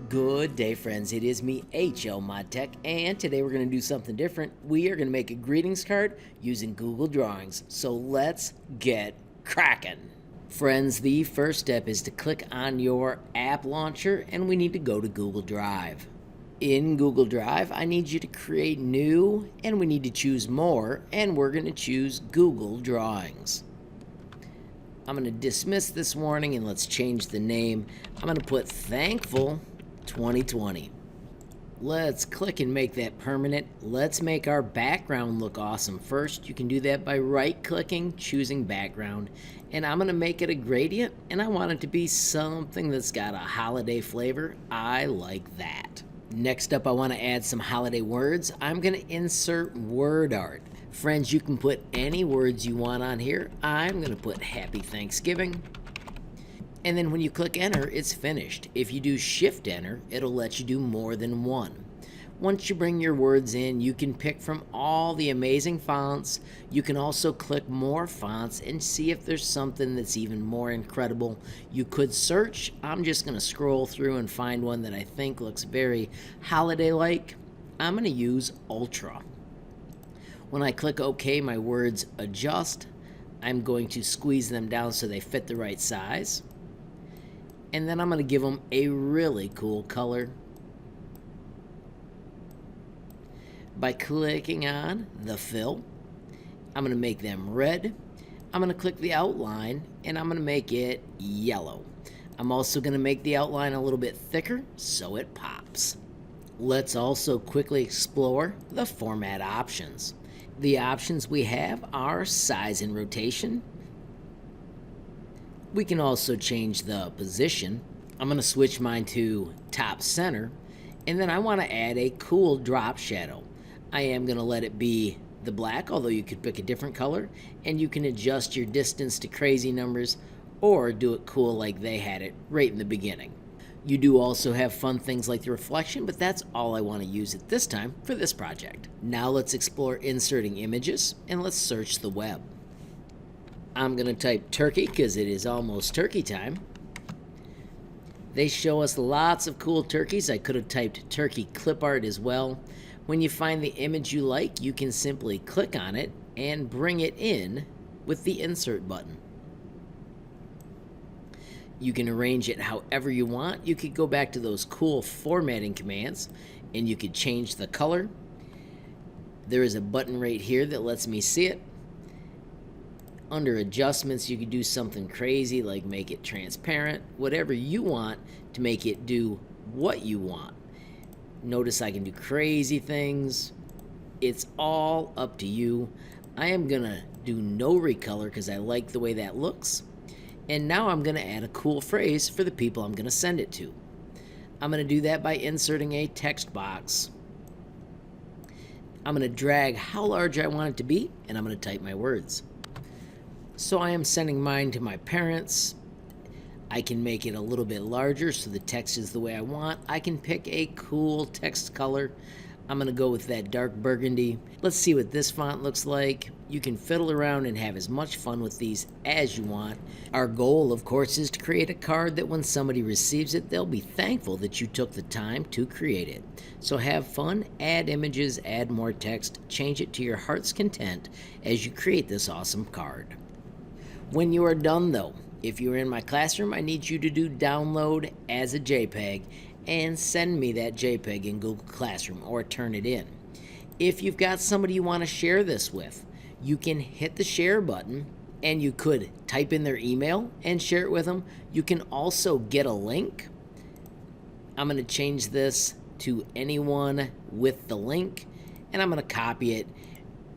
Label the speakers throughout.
Speaker 1: Good day, friends. It is me, HLModTech, and today we're going to do something different. We are going to make a greetings card using Google Drawings. So let's get cracking. Friends, the first step is to click on your app launcher, and we need to go to Google Drive. In Google Drive, I need you to create new, and we need to choose more, and we're going to choose Google Drawings. I'm going to dismiss this warning and let's change the name. I'm going to put Thankful 2020. Let's click and make that permanent. Let's make our background look awesome. First, you can do that by right-clicking, choosing background, and I'm going to make it a gradient, and I want it to be something that's got a holiday flavor. I like that. Next up, I want to add some holiday words. I'm going to insert word art. Friends, you can put any words you want on here. I'm going to put Happy Thanksgiving. And then when you click enter, it's finished. If you do shift enter, it'll let you do more than one. Once you bring your words in, you can pick from all the amazing fonts. You can also click more fonts and see if there's something that's even more incredible. You could search. I'm just going to scroll through and find one that I think looks very holiday-like. I'm going to use Ultra. When I click OK, my words adjust. I'm going to squeeze them down so they fit the right size. And then I'm going to give them a really cool color by clicking on the fill. I'm going to make them red. I'm going to click the outline and I'm going to make it yellow. I'm also going to make the outline a little bit thicker so it pops. Let's also quickly explore the format options. The options we have are size and rotation. We can also change the position. I'm going to switch mine to top center, and then I want to add a cool drop shadow. I am going to let it be the black, although you could pick a different color, and you can adjust your distance to crazy numbers or do it cool like they had it right in the beginning. You do also have fun things like the reflection, but that's all I want to use at this time for this project. Now let's explore inserting images, and let's search the web. I'm going to type turkey because it is almost turkey time. They show us lots of cool turkeys. I could have typed turkey clip art as well. When you find the image you like, you can simply click on it and bring it in with the insert button. You can arrange it however you want. You could go back to those cool formatting commands and you could change the color. There is a button right here that lets me see it. Under adjustments, you could do something crazy like make it transparent, whatever you want to make it do what you want. Notice I can do crazy things. It's all up to you. I am gonna do no recolor because I like the way that looks. And now I'm gonna add a cool phrase for the people I'm gonna send it to. I'm gonna do that by inserting a text box. I'm gonna drag how large I want it to be, and I'm gonna type my words. So I am sending mine to my parents. I can make it a little bit larger so the text is the way I want. I can pick a cool text color. I'm going to go with that dark burgundy. Let's see what this font looks like. You can fiddle around and have as much fun with these as you want. Our goal, of course, is to create a card that when somebody receives it, they'll be thankful that you took the time to create it. So have fun, add images, add more text, change it to your heart's content as you create this awesome card. When you are done, though, if you're in my classroom, I need you to do download as a JPEG and send me that JPEG in Google Classroom or turn it in. If you've got somebody you want to share this with, you can hit the share button and you could type in their email and share it with them. You can also get a link. I'm going to change this to anyone with the link and I'm going to copy it.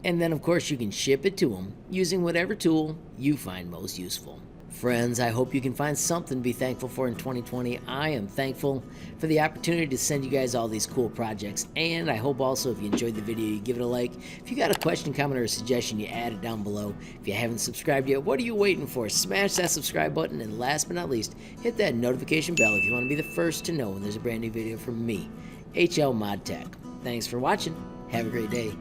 Speaker 1: And then, of course, you can ship it to them using whatever tool you find most useful. Friends, I hope you can find something to be thankful for in 2020. I am thankful for the opportunity to send you guys all these cool projects. And I hope also if you enjoyed the video, you give it a like. If you got a question, comment, or a suggestion, you add it down below. If you haven't subscribed yet, what are you waiting for? Smash that subscribe button. And last but not least, hit that notification bell if you want to be the first to know when there's a brand new video from me, HLModTech. Thanks for watching. Have a great day.